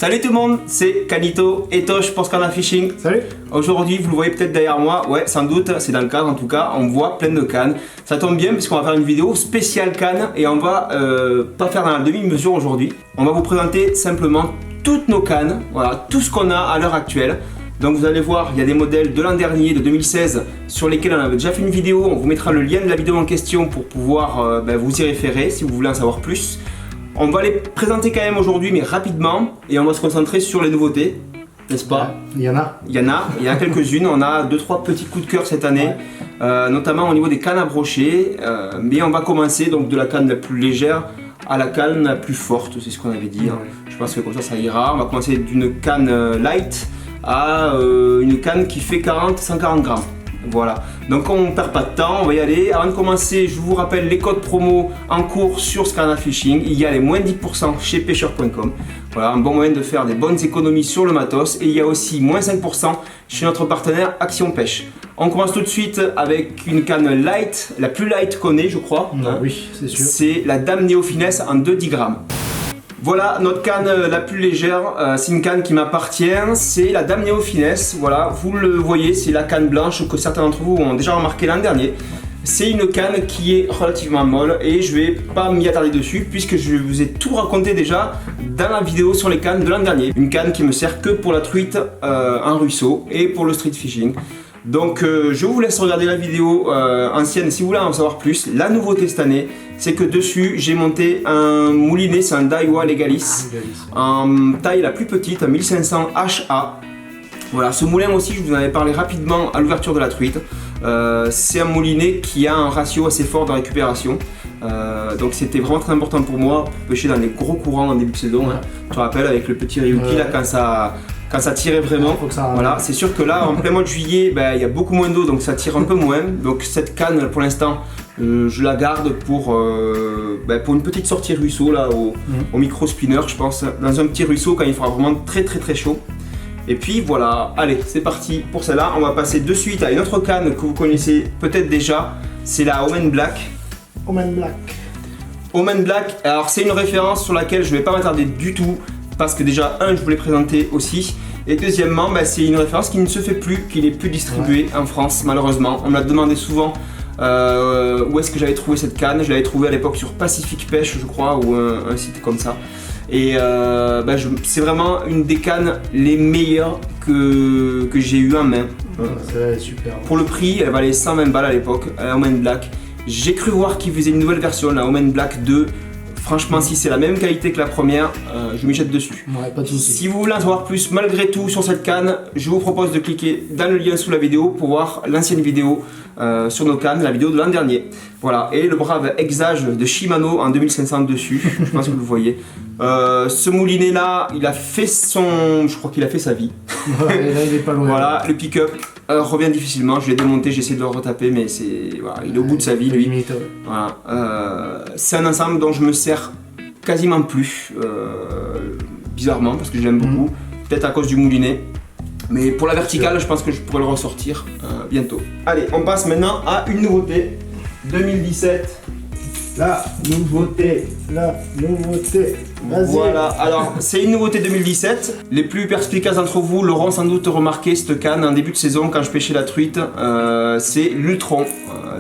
Salut tout le monde, c'est Canito et Tosh pour Scanner Fishing. Salut. Aujourd'hui, vous le voyez peut-être derrière moi, ouais, sans doute, c'est dans le cadre en tout cas, on voit plein de cannes. Ça tombe bien puisqu'on va faire une vidéo spéciale canne et on va pas faire dans la demi-mesure aujourd'hui. On va vous présenter simplement toutes nos cannes, voilà, tout ce qu'on a à l'heure actuelle. Donc vous allez voir, il y a des modèles de l'an dernier, de 2016, sur lesquels on avait déjà fait une vidéo. On vous mettra le lien de la vidéo en question pour pouvoir vous y référer si vous voulez en savoir plus. On va les présenter quand même aujourd'hui, mais rapidement, et on va se concentrer sur les nouveautés, n'est-ce pas? Il y en a. Il y en a quelques-unes. On a 2-3 petits coups de cœur cette année, notamment au niveau des cannes à brocher. Mais on va commencer donc de la canne la plus légère à la canne la plus forte, c'est ce qu'on avait dit. Hein. Je pense que comme ça ira. On va commencer d'une canne light à une canne qui fait 40-140 grammes. Voilà, donc on ne perd pas de temps, on va y aller. Avant de commencer, je vous rappelle les codes promo en cours sur Scanner Fishing. Il y a les moins 10% chez pêcheur.com. Voilà, un bon moyen de faire des bonnes économies sur le matos. Et il y a aussi moins 5% chez notre partenaire Action Pêche. On commence tout de suite avec une canne light, la plus light qu'on ait, je crois. Oui, c'est sûr. C'est la Dame Néo Finesse en 2-10 grammes. Voilà notre canne la plus légère, c'est une canne qui m'appartient, c'est la Dame Néo Finesse. Voilà, vous le voyez, c'est la canne blanche que certains d'entre vous ont déjà remarqué l'an dernier. C'est une canne qui est relativement molle et je vais pas m'y attarder dessus puisque je vous ai tout raconté déjà dans la vidéo sur les cannes de l'an dernier. Une canne qui me sert que pour la truite en ruisseau et pour le street fishing. Donc je vous laisse regarder la vidéo ancienne si vous voulez en savoir plus. La nouveauté cette année, c'est que dessus j'ai monté un moulinet, c'est un Daiwa Legalis en taille la plus petite, un 1500 HA. Voilà, ce moulin aussi je vous en avais parlé rapidement à l'ouverture de la truite. C'est un moulinet qui a un ratio assez fort de récupération. Donc c'était vraiment très important pour moi pour pêcher dans les gros courants en début de saison. Hein. Tu te rappelles avec le petit Ryuki là quand ça tirait vraiment, voilà, c'est sûr que là en plein mois de juillet, il y a beaucoup moins d'eau donc ça tire un peu moins. Donc cette canne pour l'instant, je la garde pour une petite sortie ruisseau là au micro spinner, je pense, dans un petit ruisseau quand il fera vraiment très chaud. Et puis voilà, allez, c'est parti pour celle-là. On va passer de suite à une autre canne que vous connaissez peut-être déjà, c'est la Omen Black. Omen Black. Omen Black, alors c'est une référence sur laquelle je ne vais pas m'attarder du tout. Parce que déjà, je voulais présenter aussi. Et deuxièmement, c'est une référence qui ne se fait plus, qui n'est plus distribuée en France, malheureusement. On m'a demandé souvent où est-ce que j'avais trouvé cette canne. Je l'avais trouvée à l'époque sur Pacific Pêche, je crois, ou un site comme ça. Et c'est vraiment une des cannes les meilleures que j'ai eu en main. C'est super. Pour le prix, elle valait 120 balles à l'époque, la Omen Black. J'ai cru voir qu'ils faisaient une nouvelle version, la Omen Black 2. Franchement, si c'est la même qualité que la première, je m'y jette dessus. Ouais, pas de soucis. Si vous voulez en savoir plus, malgré tout, sur cette canne, je vous propose de cliquer dans le lien sous la vidéo pour voir l'ancienne vidéo sur nos cannes, la vidéo de l'an dernier. Voilà, et le brave Exage de Shimano en 2500 dessus, je pense que vous le voyez. Ce moulinet là, il a fait je crois qu'il a fait sa vie. Ouais, là, il est pas loin. Voilà, le pick-up revient difficilement, je l'ai démonté, j'ai essayé de le retaper, mais voilà, il est au bout de sa vie lui. Voilà. C'est un ensemble dont je me sers quasiment plus, bizarrement, parce que je l'aime beaucoup, peut-être à cause du moulinet. Mais pour la verticale, je pense que je pourrais le ressortir bientôt. Allez, on passe maintenant à une nouveauté 2017. La nouveauté. Voilà, alors c'est une nouveauté 2017. Les plus perspicaces d'entre vous l'auront sans doute remarqué, cette canne en début de saison quand je pêchais la truite. C'est l'Ultron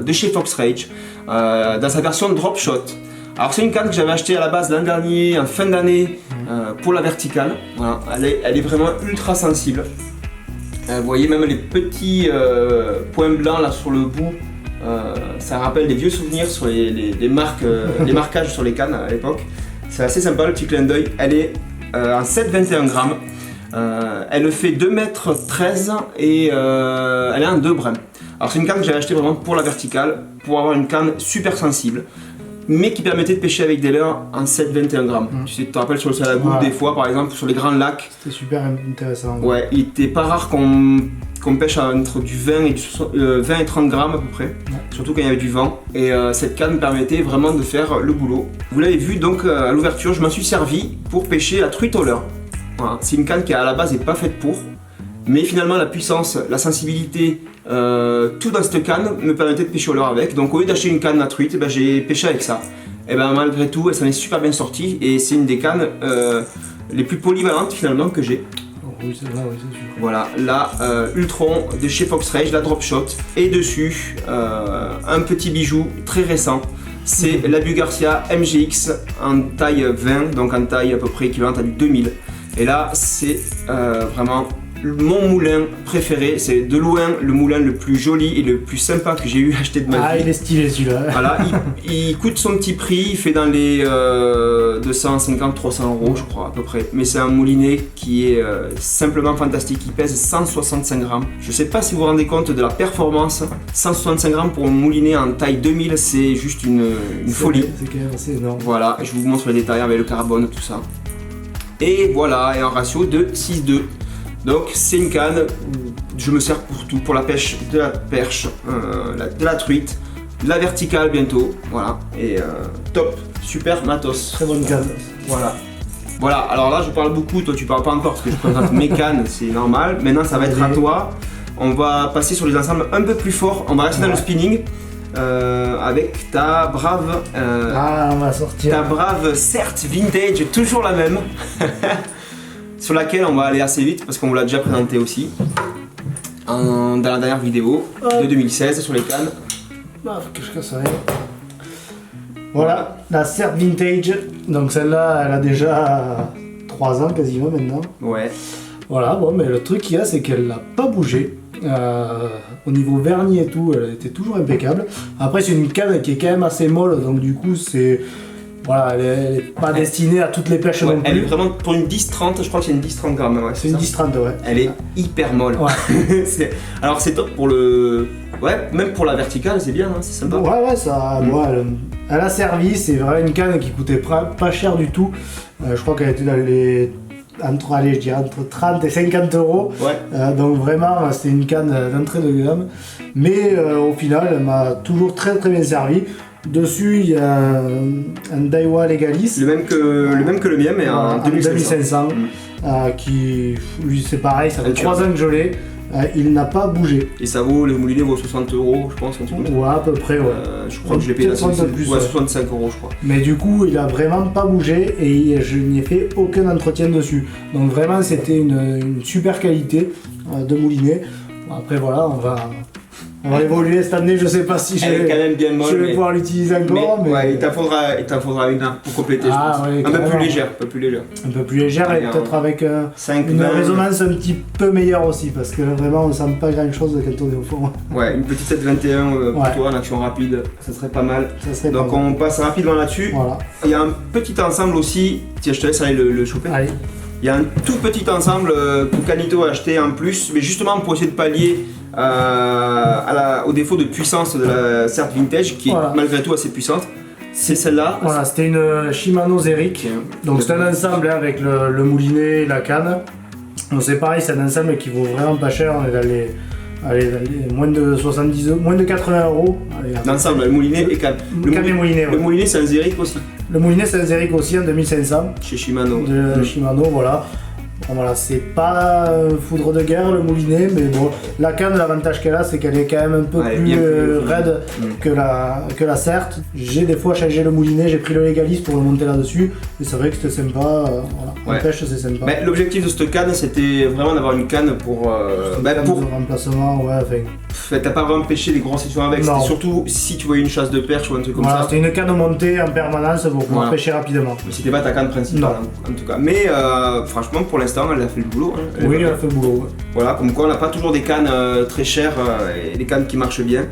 de chez Fox Rage dans sa version drop shot. Alors c'est une canne que j'avais achetée à la base l'an dernier, en fin d'année, pour la verticale. Voilà, elle est vraiment ultra sensible. Vous voyez même les petits points blancs là sur le bout. Ça rappelle des vieux souvenirs sur les marquages sur les cannes à l'époque. C'est assez sympa le petit clin d'œil. Elle est en 7,21 grammes. Elle fait 2,13 m et elle est en 2 brins. Alors c'est une canne que j'ai achetée vraiment pour la verticale, pour avoir une canne super sensible, mais qui permettait de pêcher avec des leurres en 7,21 grammes. Tu sais, tu te rappelles sur le Salagou, des fois par exemple sur les grands lacs. C'était super intéressant. Ouais, il était pas rare qu'on pêche entre du 20 et 30 grammes à peu près, surtout quand il y avait du vent. Et cette canne permettait vraiment de faire le boulot. Vous l'avez vu donc à l'ouverture, je m'en suis servi pour pêcher la truite au leurre. Voilà. C'est une canne qui à la base n'est pas faite pour, mais finalement la puissance, la sensibilité, tout dans cette canne me permettait de pêcher au leurre avec. Donc au lieu d'acheter une canne à truite, j'ai pêché avec ça. Et malgré tout, elle s'en est super bien sortie et c'est une des cannes les plus polyvalentes finalement que j'ai. Oh, oui, celle-là, oui, c'est sûr. Voilà, la Ultron de chez Fox Rage, la Drop Shot. Et dessus, un petit bijou très récent. C'est la Bugarcia MGX en taille 20, donc en taille à peu près équivalente à du 2000. Et là, c'est vraiment mon moulin préféré. C'est de loin le moulin le plus joli et le plus sympa que j'ai eu acheté de ma vie. Ah, il est stylé celui-là. Voilà, il coûte son petit prix, il fait dans les 250-300 euros je crois à peu près. Mais c'est un moulinet qui est simplement fantastique, il pèse 165 grammes. Je sais pas si vous vous rendez compte de la performance, 165 grammes pour un moulinet en taille 2000, c'est juste une folie. C'est quand même assez énorme. Voilà, je vous montre les détails avec le carbone, tout ça. Et voilà, et un ratio de 6-2. Donc c'est une canne où je me sers pour tout, pour la pêche de la perche, de la truite, de la verticale bientôt, voilà, et top, super matos. Très bonne canne. Voilà. Voilà, alors là je parle beaucoup, toi tu parles pas encore parce que je présente mes cannes, c'est normal. Maintenant ça va être à toi. On va passer sur les ensembles un peu plus forts, on va rester dans le spinning avec ta brave... on va sortir. Ta brave certes vintage, toujours la même. Sur laquelle on va aller assez vite parce qu'on vous l'a déjà présenté aussi dans la dernière vidéo de 2016 sur les cannes. Ah, faut que je casse rien. Voilà, la Cert Vintage. Donc celle-là, elle a déjà 3 ans quasiment maintenant. Ouais. Voilà, bon, mais le truc qu'il y a, c'est qu'elle n'a pas bougé. Au niveau vernis et tout, elle était toujours impeccable. Après, c'est une canne qui est quand même assez molle, donc du coup, c'est... Voilà, elle n'est pas destinée à toutes les pêches non plus. Elle est vraiment pour une 10-30, je crois que c'est une 10-30 grammes. Ouais, c'est une 10-30, ouais. Elle est hyper molle. Ouais. Alors c'est top pour le... Ouais, même pour la verticale, c'est bien, hein, c'est sympa. Ouais, ça... Ouais, elle a servi, c'est vraiment une canne qui coûtait pas cher du tout. Je crois qu'elle était dans les... Entre 30 et 50 euros. Ouais. Donc vraiment, c'était une canne d'entrée de gamme. Mais au final, elle m'a toujours très bien servi. Dessus, il y a un Daiwa Legalis. Le même que le mien, mais en 2500. Qui, lui, c'est pareil, ça fait 3 ans que je l'ai. Il n'a pas bougé. Et ça vaut, le moulinet vaut 60 euros, je pense. Ouais, à peu près, ouais. Je crois que je l'ai payé à 65 euros, je crois. Mais du coup, il a vraiment pas bougé et je n'y ai fait aucun entretien dessus. Donc vraiment, c'était une super qualité de moulinet. Après, voilà, on va évoluer cette année, je sais pas si je vais pouvoir l'utiliser encore. Mais... Ouais, il t'en faudra une pour compléter, je pense. Ouais, un peu plus légère. Un peu plus légère et peut-être avec une résonance un petit peu meilleure aussi, parce que vraiment on sent pas grand chose quand on est au fond. Ouais, une petite 721 pour toi, en action rapide, ça serait pas mal. Donc on passe rapidement là-dessus. Voilà. Il y a un petit ensemble aussi, tiens je te laisse aller le choper. Allez. Il y a un tout petit ensemble que Canito a acheté en plus, mais justement pour essayer de pallier au défaut de puissance de la Cert Vintage, qui est malgré tout assez puissante. C'est celle-là. Voilà, c'était une Shimano Zeric. Donc c'est un ensemble avec le moulinet et la canne. Donc c'est pareil, c'est un ensemble qui vaut vraiment pas cher. On est dans les moins de 70 euros, moins de 80 euros. L'ensemble, le moulinet et canne. Le moulinet, c'est un Zeric aussi. Le moulinet, c'est un Zeric aussi en 2500. Chez Shimano. De Shimano, voilà. Bon, voilà, c'est pas foudre de guerre le moulinet, mais bon, la canne, l'avantage qu'elle a, c'est qu'elle est quand même un peu plus raide que la Cert. J'ai des fois changé le moulinet, j'ai pris le Legalis pour le monter là-dessus, et c'est vrai que c'était sympa, voilà, en pêche c'est sympa. Mais l'objectif de cette canne, c'était vraiment d'avoir une canne pour... pour remplacement, ouais, enfin... T'as pas vraiment pêché des grosses sessions avec, c'était surtout si tu voyais une chasse de perche ou un truc comme ça. C'était une canne montée en permanence pour pouvoir pêcher rapidement. Mais c'était pas ta canne principale, en tout cas. Mais franchement, pour l'instant, elle a fait le boulot. Oui, elle a fait le boulot. Ouais. Voilà, comme quoi on n'a pas toujours des cannes très chères et des cannes qui marchent bien.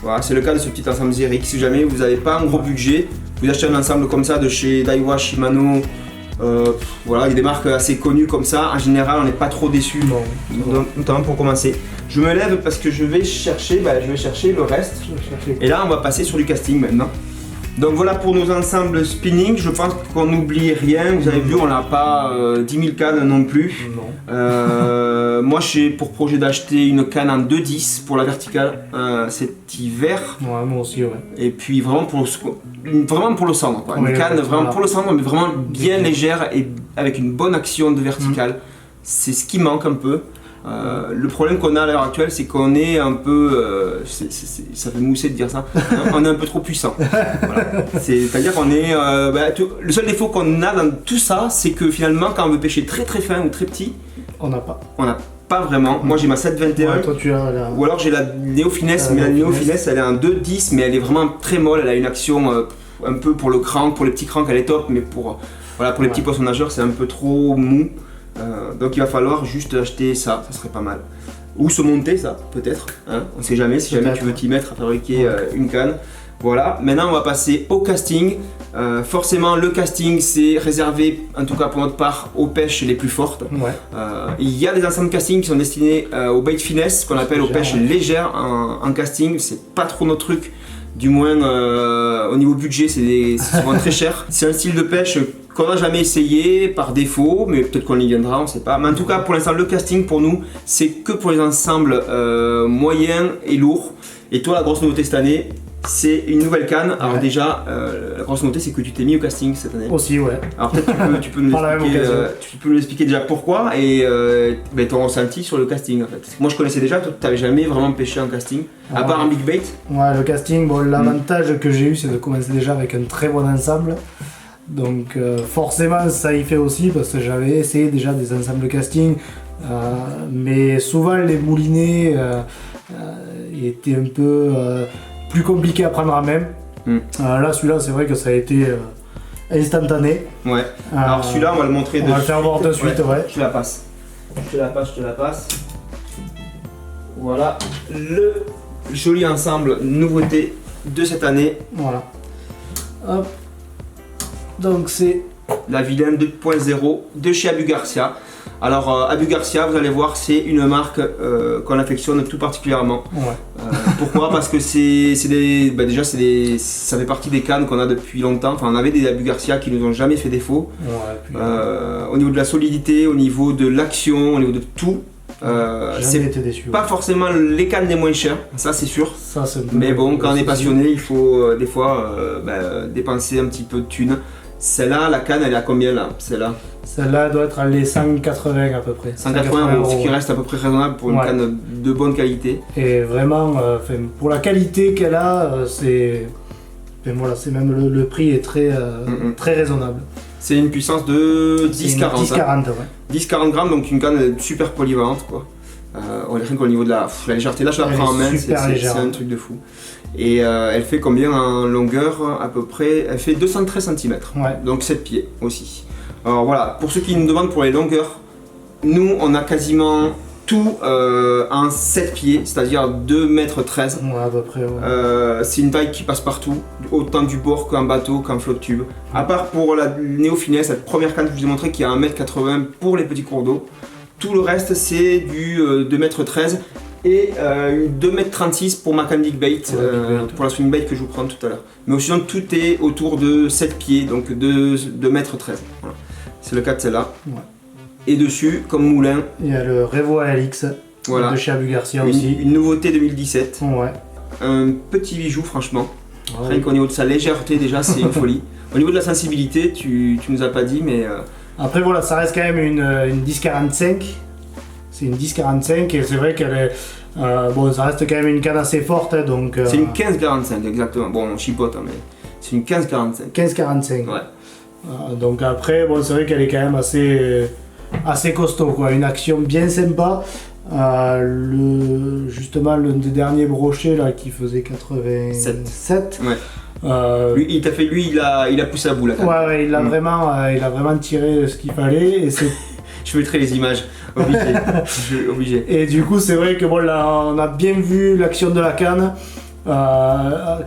Voilà, c'est le cas de ce petit ensemble Zeric. Si jamais vous n'avez pas un gros budget, vous achetez un ensemble comme ça de chez Daiwa, Shimano. Voilà, il y a des marques assez connues comme ça. En général, on n'est pas trop déçus. Notamment pour commencer. Je me lève parce que je vais chercher le reste. Et là, on va passer sur du casting maintenant. Donc voilà pour nos ensembles spinning, je pense qu'on n'oublie rien, vous avez vu on n'a pas 10 000 cannes non plus. Moi j'ai pour projet d'acheter une canne en 2.10 pour la verticale cet hiver. Ouais, moi aussi, ouais. Et puis vraiment pour le cendre, quoi. Une canne vraiment pour le cendre mais vraiment bien légère et avec une bonne action de verticale. C'est ce qui manque un peu. Le problème qu'on a à l'heure actuelle, c'est qu'on est un peu, ça fait mousser de dire ça, on est un peu trop puissant. Voilà. C'est-à-dire qu'on est, le seul défaut qu'on a dans tout ça, c'est que finalement, quand on veut pêcher très très fin ou très petit, on n'a pas. On n'a pas vraiment. Moi j'ai ma 721. Ouais, toi, tu as la... Ou alors j'ai la Neo Finesse, mais la Neo Finesse elle est un 2.10, mais elle est vraiment très molle. Elle a une action un peu pour le crank, pour les petits cranks elle est top, mais pour les petits poissons nageurs c'est un peu trop mou. Donc il va falloir juste acheter ça serait pas mal. Ou se monter ça, peut-être. Hein, on sait jamais, si jamais tu veux t'y mettre à fabriquer une canne. Voilà, maintenant on va passer au casting. Forcément le casting c'est réservé, en tout cas pour notre part, aux pêches les plus fortes. Il y a des ensembles de casting qui sont destinés aux bait finesse, qu'on appelle aux pêches légères en casting. C'est pas trop notre truc, du moins au niveau budget c'est souvent très cher. C'est un style de pêche qu'on n'a jamais essayé par défaut, mais peut-être qu'on y viendra, on sait pas. Mais en tout cas pour l'instant le casting pour nous c'est que pour les ensembles moyens et lourds. Et toi la grosse nouveauté cette année, c'est une nouvelle canne. Alors déjà, la grosse nouveauté c'est que tu t'es mis au casting cette année. Aussi, ouais. Alors peut-être tu peux nous expliquer déjà pourquoi et ton ressenti sur le casting en fait. Moi je connaissais déjà, toi tu n'avais jamais vraiment pêché en casting, à part en big bait. Ouais, le casting, bon, l'avantage que j'ai eu c'est de commencer déjà avec un très bon ensemble. Donc forcément ça y fait aussi parce que j'avais essayé déjà des ensembles de casting. Mais souvent les moulinets étaient un peu... plus compliqué à prendre en main. Là, celui-là, c'est vrai que ça a été instantané. Ouais. Alors celui-là, on va le montrer. On va le faire voir de suite, ouais. Je te la passe. Je te la passe. Voilà le joli ensemble nouveauté de cette année. Voilà. Hop. Donc c'est la Vilaine 2.0 de chez Abu Garcia. Alors Abu Garcia, vous allez voir, c'est une marque qu'on affectionne tout particulièrement. Pourquoi? Parce que ça fait partie des cannes qu'on a depuis longtemps. Enfin, on avait des Abu Garcia qui nous ont jamais fait défaut. Au niveau de la solidité, au niveau de l'action, au niveau de tout. C'est pas forcément les cannes les moins chères, ça c'est sûr. Mais bon, quand on est passionné, il faut des fois dépenser un petit peu de thunes. Celle-là, la canne, elle est à combien là? Celle-là doit être à les 180 à peu près. 180 euros, ce qui reste à peu près raisonnable pour une canne de bonne qualité. Et vraiment, pour la qualité qu'elle a, c'est même le prix est très raisonnable. C'est une puissance de 10-40. 10-40 grammes, donc une canne super polyvalente quoi. Rien qu'au niveau de la légèreté, là je la prends en main, c'est un truc de fou. Et elle fait combien en longueur à peu près? Elle fait 213 cm, donc 7 pieds aussi. Alors voilà, pour ceux qui nous demandent pour les longueurs, nous on a quasiment tout en 7 pieds, c'est-à-dire 2,13 m. À peu près, c'est une taille qui passe partout, autant du bord qu'en bateau, qu'en flotte tube. À part pour la Neo Finesse, cette première canne que je vous ai montré qui a 1,80 m pour les petits cours d'eau. Tout le reste c'est du 2,13 m et 2,36 m pour ma canne big bait, pour la swing bait que je vous prends tout à l'heure. Mais sinon tout est autour de 7 pieds, donc de 2,13 m. Voilà. C'est le cas de celle-là. Et dessus, comme moulin, il y a le Revo ALX de chez Abu Garcia aussi. Une nouveauté 2017. Ouais. Un petit bijou franchement. Rien qu'au niveau de sa légèreté déjà c'est une folie. Au niveau de la sensibilité, tu nous as pas dit mais... Après voilà, ça reste quand même une 1045. C'est une 1045 et c'est vrai qu'elle est... ça reste quand même une canne assez forte donc... C'est une 1545 exactement. Bon on chipote hein, mais c'est une 1545. 1545. Ouais. Donc après, c'est vrai qu'elle est quand même assez costaud quoi, une action bien sympa. Justement l'un des derniers brochets là qui faisait 87. Lui, il a poussé à bout la canne. Ouais, il a vraiment tiré ce qu'il fallait et c'est... Je mettrai les images, obligé. Et du coup c'est vrai que là on a bien vu l'action de la canne.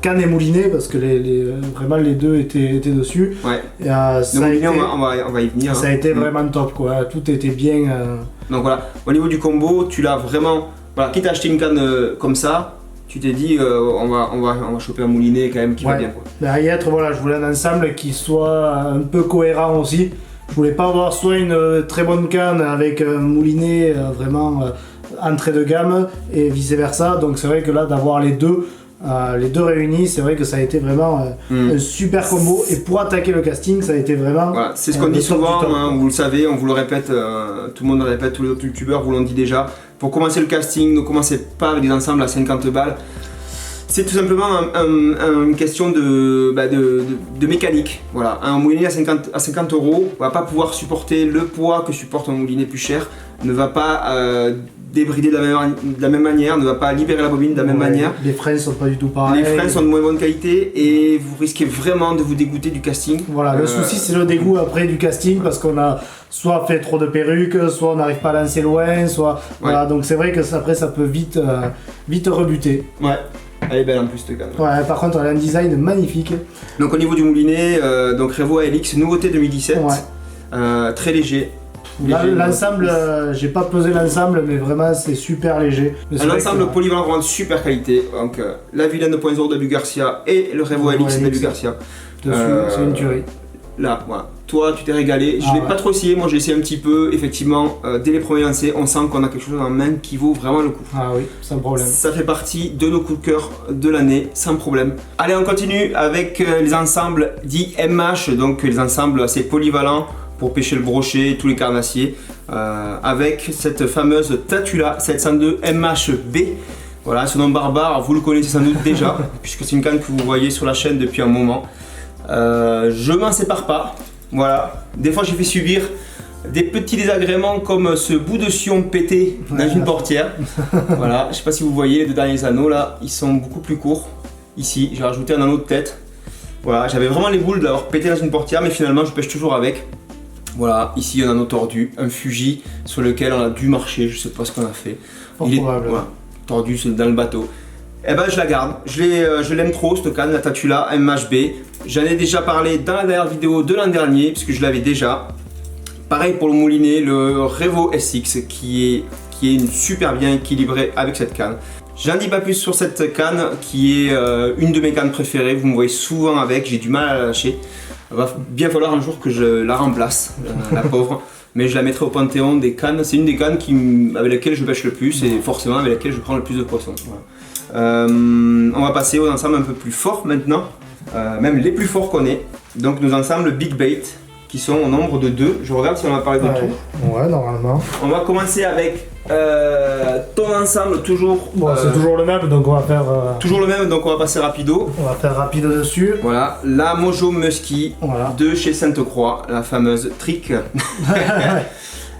Canne et moulinet parce que vraiment les deux étaient dessus. Le moulinet on va y venir. Ça a été vraiment top quoi, tout était bien. Donc voilà, au niveau du combo, tu l'as vraiment. Voilà, quitte à acheter une canne comme ça, tu t'es dit on va choper un moulinet quand même qui va bien quoi. Derrière, je voulais un ensemble qui soit un peu cohérent aussi. Je voulais pas avoir soit une très bonne canne avec un moulinet vraiment entrée de gamme et vice versa. Donc c'est vrai que là d'avoir les deux. les deux réunis, c'est vrai que ça a été vraiment un super combo. Et pour attaquer le casting, ça a été vraiment. Voilà, c'est ce qu'on dit souvent, hein, vous le savez, on vous le répète, tout le monde le répète, tous les autres youtubeurs vous l'ont dit déjà. Pour commencer le casting, ne commencez pas avec des ensembles à 50 balles. C'est tout simplement une question de mécanique. Voilà, un moulinet à 50 € va pas pouvoir supporter le poids que supporte un moulinet plus cher, ne va pas débrider de la même manière, ne va pas libérer la bobine de la même manière. Les freins sont pas du tout pareils. Les freins sont de moins bonne qualité et vous risquez vraiment de vous dégoûter du casting. Voilà, le souci c'est le dégoût après du casting parce qu'on a soit fait trop de perruques, soit on n'arrive pas à lancer loin, soit... Voilà, donc c'est vrai que après ça peut vite rebuter. Ouais. Elle est belle en plus cette canne. Ouais, par contre elle a un design magnifique. Donc au niveau du moulinet, donc Revo ALX nouveauté 2017, très léger. L'ensemble, j'ai pas pesé l'ensemble, mais vraiment c'est super léger. Un ensemble polyvalent vraiment de super qualité. Donc la Vilaine 2.0 d'Abu Garcia et le Revo ALX d'Abu Garcia. Dessus, c'est une tuerie. Là, voilà. Toi, tu t'es régalé. Je l'ai pas trop essayé, moi j'ai essayé un petit peu. Effectivement, dès les premiers lancers, on sent qu'on a quelque chose en main qui vaut vraiment le coup. Ah oui, sans problème. Ça fait partie de nos coups de cœur de l'année, sans problème. Allez, on continue avec les ensembles dits MH, donc les ensembles assez polyvalents pour pêcher le brochet, tous les carnassiers, avec cette fameuse Tatula 702 MHB. Voilà, ce nom barbare, vous le connaissez sans doute déjà, puisque c'est une canne que vous voyez sur la chaîne depuis un moment. Je m'en sépare pas. Voilà, des fois j'ai fait subir des petits désagréments comme ce bout de sion pété dans une portière. Voilà, je sais pas si vous voyez les deux derniers anneaux là, ils sont beaucoup plus courts. Ici, j'ai rajouté un anneau de tête. Voilà, j'avais vraiment les boules d'avoir pété dans une portière, mais finalement je pêche toujours avec. Voilà, ici un anneau tordu, un Fuji sur lequel on a dû marcher, je sais pas ce qu'on a fait. Il est voilà, tordu dans le bateau. Eh ben je la garde, je l'aime trop cette canne, la Tatula MHB. J'en ai déjà parlé dans la dernière vidéo de l'an dernier, puisque je l'avais déjà. Pareil pour le moulinet, le Revo SX qui est super bien équilibré avec cette canne. J'en dis pas plus sur cette canne qui est une de mes cannes préférées, vous me voyez souvent avec, j'ai du mal à la lâcher. Il va bien falloir un jour que je la remplace, la pauvre. Mais je la mettrai au panthéon des cannes, c'est une des cannes avec laquelle je pêche le plus et forcément avec laquelle je prends le plus de poissons. Voilà. On va passer aux ensembles un peu plus forts maintenant, même les plus forts qu'on ait. Donc nos ensembles Big Bait qui sont au nombre de 2. Je regarde si on a parlé de tout. Ouais, normalement. On va commencer avec ton ensemble toujours. Bon, c'est toujours le même, donc on va faire. Toujours le même, donc on va passer rapido. On va faire rapide dessus. Voilà, la Mojo Musky de chez Sainte-Croix, la fameuse Trick.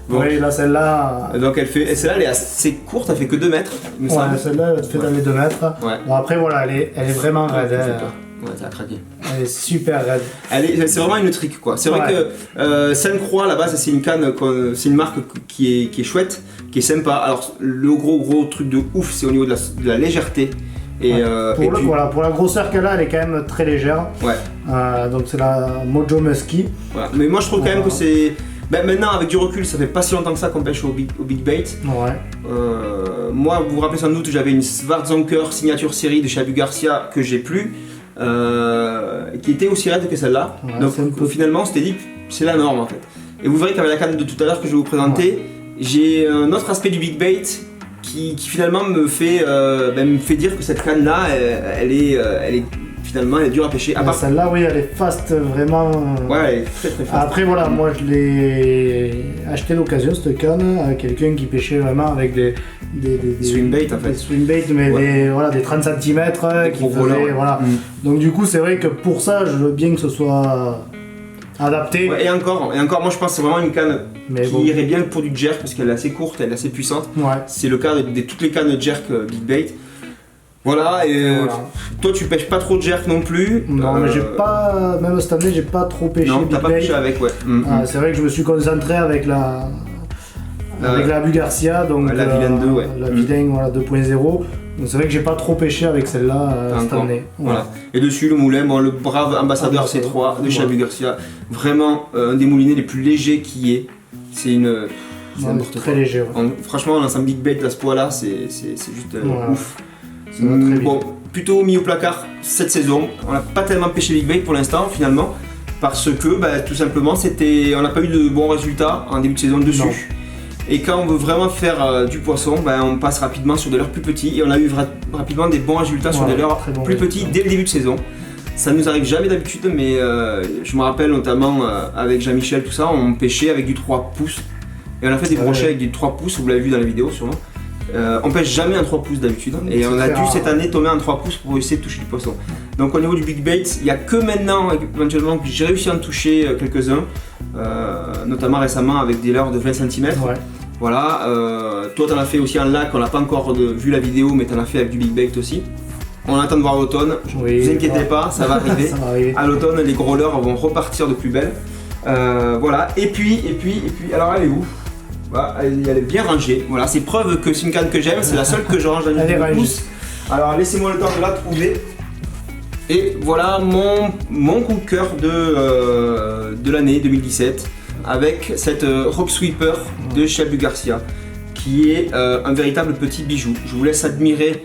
Bon. Oui, là celle-là. Donc celle-là elle est assez courte, elle fait que 2 mètres. Ouais, celle-là elle fait dans les 2 mètres. Ouais. Bon, après voilà, elle est vraiment raide. Ouais, ça a craqué. Elle est super raide. C'est vraiment une trick quoi. C'est vrai que Sainte-Croix à la base c'est une canne, c'est une marque qui est chouette, qui est sympa. Alors le gros truc de ouf c'est au niveau de la légèreté. Et, pour la grosseur qu'elle a, elle est quand même très légère. Ouais. Donc c'est la Mojo Musky. Voilà. Mais moi je trouve quand même que c'est. Ben, maintenant avec du recul ça fait pas si longtemps que ça qu'on pêche au Big Bait. Ouais. Moi vous vous rappelez sans doute j'avais une Schwarzanker signature série de chez Abu Garcia que j'ai plus. Qui était aussi raide que celle-là. Ouais, donc finalement on s'était dit c'est la norme en fait. Et vous verrez qu'avec la canne de tout à l'heure que je vais vous présenter, j'ai un autre aspect du Big Bait qui finalement me fait dire que cette canne là elle est finalement elle est dure à pêcher. Celle-là oui elle est fast vraiment. Ouais elle est très fast. Après voilà moi je l'ai acheté d'occasion cette canne à quelqu'un qui pêchait vraiment avec des swim bait en fait. Des swim bait mais des 30 cm qui faisaient, voilà. Donc du coup c'est vrai que pour ça je veux bien que ce soit adapté. Ouais, et encore moi je pense que c'est vraiment une canne qui irait bien pour du jerk parce qu'elle est assez courte, elle est assez puissante. Ouais. C'est le cas de toutes les cannes de jerk Big Bait. Voilà, et toi tu pêches pas trop de jerk non plus. Non mais j'ai pas, même cette année j'ai pas trop pêché. Non t'as pas pêché avec, ouais. C'est vrai que je me suis concentré avec la Abu Garcia, donc la Vilaine 2, ouais. La Vilaine 2.0. Donc c'est vrai que j'ai pas trop pêché avec celle-là cette année. Voilà. Et dessus le moulin, le brave ambassadeur C3 de chez Abu Garcia, vraiment un des moulinets les plus légers qui est. C'est très léger. Ouais. Franchement l'ensemble Big Bait à ce poids-là, c'est juste ouf. Bon, plutôt mis au placard cette saison. On n'a pas tellement pêché Big Bait pour l'instant finalement, parce que tout simplement on n'a pas eu de bons résultats en début de saison dessus. Et quand on veut vraiment faire du poisson, ben, on passe rapidement sur des leurres plus petits et on a eu rapidement des bons résultats sur des leurres plus petits dès le début de saison. Ça nous arrive jamais d'habitude, mais je me rappelle notamment avec Jean-Michel, tout ça, on pêchait avec du 3 pouces et on a fait des brochets avec du 3 pouces, vous l'avez vu dans la vidéo sûrement. On pêche jamais un 3 pouces d'habitude et on a dû cette année tomber un 3 pouces pour essayer de toucher du poisson. Donc au niveau du big bait, il n'y a que maintenant éventuellement que j'ai réussi à en toucher quelques-uns, notamment récemment avec des leurres de 20 cm. Ouais. Voilà, toi t'en as fait aussi un lac, on n'a pas encore vu la vidéo mais t'en as fait avec du big bait aussi. On attend de voir l'automne, ne vous inquiétez pas, ça va arriver. Ça va arriver. À l'automne les gros leurres vont repartir de plus belle. Voilà, et puis, alors elle est où? Voilà, elle est bien rangée, voilà, c'est preuve que c'est une canne que j'aime, c'est la seule que je range dans une pouce. Alors laissez-moi le temps de la trouver. Et voilà mon coup de cœur de l'année 2017 avec cette Rock Sweeper de chez Abu Garcia qui est un véritable petit bijou. Je vous laisse admirer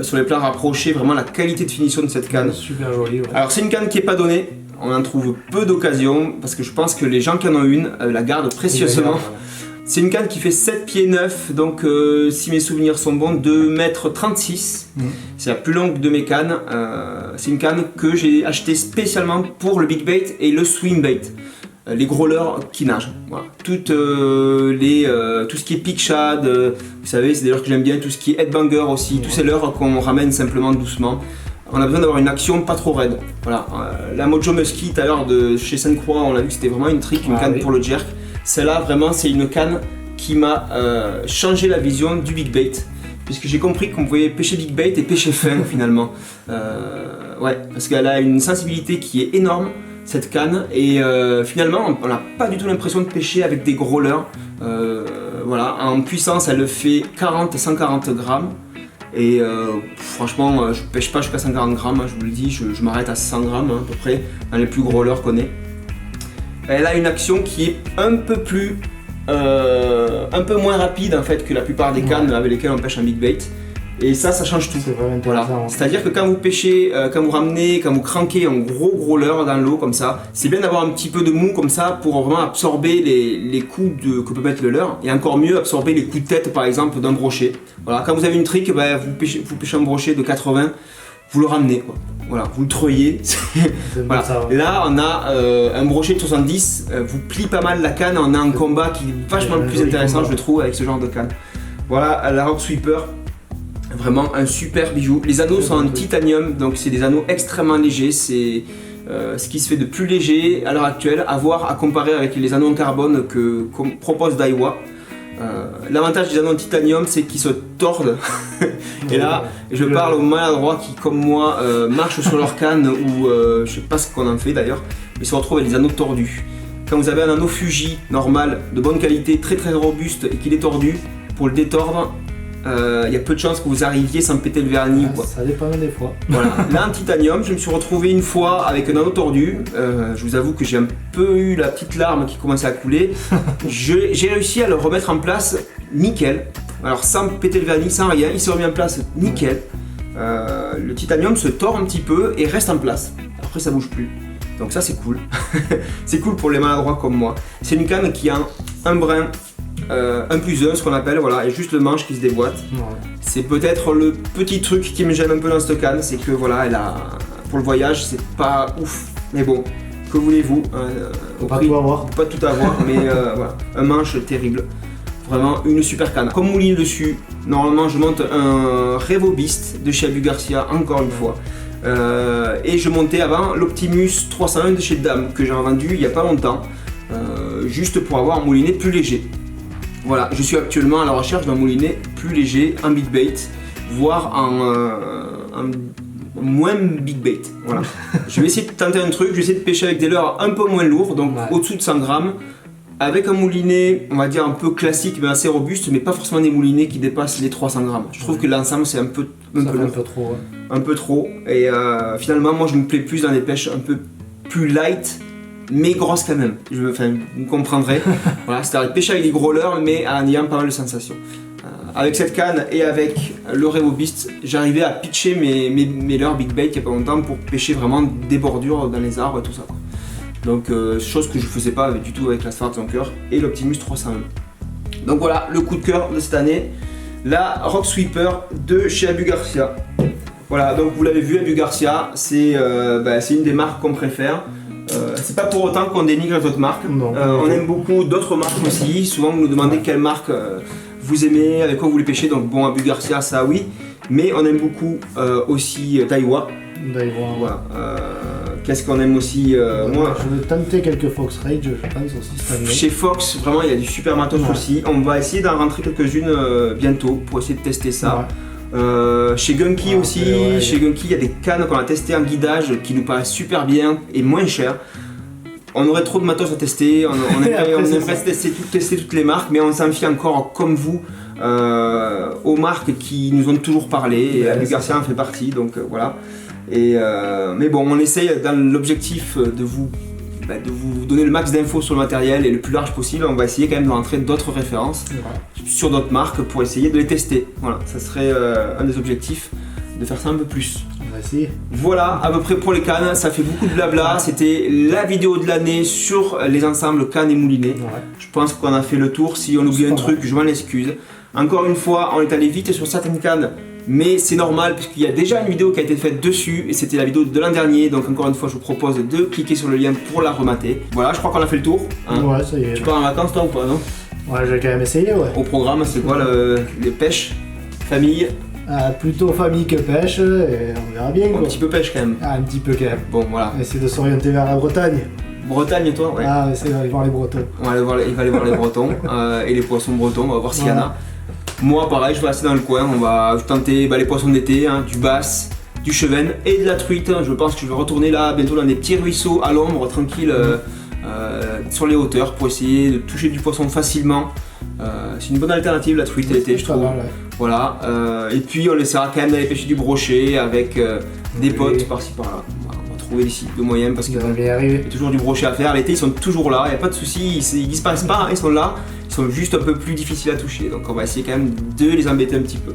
sur les plans rapprochés vraiment la qualité de finition de cette canne. Super jolie. Ouais. Alors c'est une canne qui n'est pas donnée, on en trouve peu d'occasions parce que je pense que les gens qui en ont une la gardent précieusement. C'est une canne qui fait 7 pieds 9, donc si mes souvenirs sont bons, 2,36 m. C'est la plus longue de mes cannes. C'est une canne que j'ai achetée spécialement pour le big bait et le swim bait. Les gros leurres qui nagent. Voilà. Tout ce qui est pic shad, vous savez, c'est des leurres que j'aime bien, tout ce qui est headbanger aussi, tous ces leurres qu'on ramène simplement doucement. On a besoin d'avoir une action pas trop raide. Voilà. La Mojo Musky tout à l'heure de chez Sainte-Croix, on l'a vu que c'était vraiment une trick, une canne pour le jerk. Celle-là, vraiment, c'est une canne qui m'a changé la vision du big bait, puisque j'ai compris qu'on pouvait pêcher big bait et pêcher fin finalement. Ouais, parce qu'elle a une sensibilité qui est énorme, cette canne, et finalement, on n'a pas du tout l'impression de pêcher avec des gros leurres. Voilà, en puissance, elle fait 40-140 grammes. Et franchement, je pêche pas jusqu'à 140 grammes, hein, je vous le dis, je m'arrête à 100 grammes hein, à peu près, dans les plus gros leurres qu'on ait. Elle a une action qui est un peu moins rapide en fait que la plupart des cannes avec lesquelles on pêche un big bait. Et ça change tout. Voilà. C'est-à-dire que quand vous pêchez, quand vous ramenez, quand vous cranquez un gros leurre dans l'eau comme ça, c'est bien d'avoir un petit peu de mou comme ça pour vraiment absorber les coups que peut mettre le leurre et encore mieux absorber les coups de tête par exemple d'un brochet. Voilà. Quand vous avez une trick, ben, vous pêchez un brochet de 80, vous le ramenez quoi. Voilà, vous le treuillez. Voilà. Ça, ouais. Là, on a un brochet de 70, vous pliez pas mal la canne, on a un combat qui est vachement plus intéressant, je trouve, avec ce genre de canne. Voilà, la Rock Sweeper, vraiment un super bijou. Les anneaux sont en titanium, donc c'est des anneaux extrêmement légers. C'est ce qui se fait de plus léger à l'heure actuelle, à voir, à comparer avec les anneaux en carbone qu'on propose Daiwa. L'avantage des anneaux en titanium, c'est qu'ils se tordent. Et là, je parle aux maladroits qui, comme moi, marchent sur leur canne ou je sais pas ce qu'on en fait d'ailleurs, mais se retrouvent avec des anneaux tordus. Quand vous avez un anneau Fuji normal, de bonne qualité, très robuste et qu'il est tordu, pour le détordre, il y a peu de chances que vous arriviez sans péter le vernis ou quoi. Ça dépend des fois. Voilà. Là en titanium, je me suis retrouvé une fois avec un anneau tordu. Je vous avoue que j'ai un peu eu la petite larme qui commençait à couler. J'ai réussi à le remettre en place nickel. Alors sans péter le vernis, sans rien, il s'est remis en place nickel. Le titanium se tord un petit peu et reste en place. Après ça bouge plus. Donc ça c'est cool. C'est cool pour les maladroits comme moi. C'est une canne qui a un brin. 1+1 ce qu'on appelle, voilà, et juste le manche qui se déboîte. Ouais. C'est peut-être le petit truc qui me gêne un peu dans cette canne, c'est que voilà, elle a, pour le voyage c'est pas ouf, mais bon, que voulez-vous, pas tout avoir, mais voilà, un manche terrible, vraiment une super canne. Comme mouline dessus, normalement je monte un Revobist de chez Abu Garcia, encore une fois. Et je montais avant l'Optimus 301 de chez Dame, que j'ai vendu il y a pas longtemps, juste pour avoir un moulinet plus léger. Voilà, je suis actuellement à la recherche d'un moulinet plus léger, en big bait, voire en moins big bait. Voilà. Je vais essayer de tenter un truc, je vais essayer de pêcher avec des leurres un peu moins lourds, donc au-dessous de 100 grammes, avec un moulinet, on va dire un peu classique, mais assez robuste, mais pas forcément des moulinets qui dépassent les 300 grammes. Je trouve que l'ensemble c'est un peu trop. Ouais. Un peu trop, et finalement moi je me plais plus dans les pêches un peu plus light, mais grosse quand même, vous comprendrez. Voilà, c'est-à-dire pêcher avec des gros leurres mais en ayant pas mal de sensations. Avec cette canne et avec le Revobist, j'arrivais à pitcher mes leurres big bait il y a pas longtemps pour pêcher vraiment des bordures dans les arbres et tout ça. Donc chose que je faisais pas du tout avec la Swartzunker et l'Optimus 301. Donc voilà, le coup de cœur de cette année, la Rock Sweeper de chez Abu Garcia. Voilà, donc vous l'avez vu, Abu Garcia, c'est une des marques qu'on préfère. C'est pas pour autant qu'on dénigre les autres marques. On aime beaucoup d'autres marques aussi. Souvent vous nous demandez quelle marque vous aimez, avec quoi vous les pêchez. Donc bon, Abu Garcia, ça oui. Mais on aime beaucoup aussi Daiwa. Voilà. Qu'est-ce qu'on aime aussi moi, je veux tenter quelques Fox Rage, je pense aussi cette année. Chez Fox, vraiment, il y a du super matos aussi. On va essayer d'en rentrer quelques-unes bientôt pour essayer de tester ça. Chez Gunky aussi, chez Gunky, il y a des cannes qu'on a testées en guidage qui nous paraissent super bien et moins chères. On aurait trop de matos à tester, on aimerait tester toutes les marques, mais on s'en fie encore comme vous aux marques qui nous ont toujours parlé, et Abu Garcia en fait partie, donc voilà. Mais bon, on essaye dans l'objectif de vous donner le max d'infos sur le matériel et le plus large possible. On va essayer quand même de rentrer d'autres références sur d'autres marques pour essayer de les tester. Voilà, ça serait un des objectifs, de faire ça un peu plus. On va essayer. Voilà, à peu près pour les cannes, ça fait beaucoup de blabla. C'était la vidéo de l'année sur les ensembles cannes et moulinets. Je pense qu'on a fait le tour. Si on oublie un truc, je m'en excuse. Encore une fois, on est allé vite sur certaines cannes, mais c'est normal puisqu'il y a déjà une vidéo qui a été faite dessus et c'était la vidéo de l'an dernier. Donc encore une fois, je vous propose de cliquer sur le lien pour la remater. Voilà, je crois qu'on a fait le tour. Ouais, ça y est. Tu pars en vacances toi ou pas, non? Ouais, j'ai quand même essayé, ouais. Au programme, c'est quoi les pêches? Famille? Plutôt famille que pêche, et on verra bien quoi. Un petit peu pêche quand même. Un petit peu quand même. Bon, voilà. On essaie de s'orienter vers la Bretagne. Bretagne, toi? Ouais. Ah, c'est aller voir les Bretons. On va aller voir les Bretons et les poissons bretons, on va voir s'il y en a. Moi, pareil, je vais rester dans le coin, on va tenter les poissons d'été, du basse, du chevenne et de la truite. Je pense que je vais retourner là bientôt dans des petits ruisseaux à l'ombre, tranquille, sur les hauteurs pour essayer de toucher du poisson facilement. C'est une bonne alternative la truite l'été, je trouve. Voilà, et puis on essaiera quand même d'aller pêcher du brochet avec des potes par-ci par-là. On va trouver ici le moyen parce qu'il y a toujours du brochet à faire. L'été ils sont toujours là, il n'y a pas de souci, ils disparaissent pas, ils sont là. Ils sont juste un peu plus difficiles à toucher, donc on va essayer quand même de les embêter un petit peu.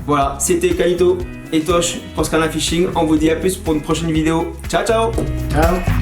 Voilà, c'était Kalito et Tosh pour Scanline Fishing. On vous dit à plus pour une prochaine vidéo. Ciao ciao. Ciao.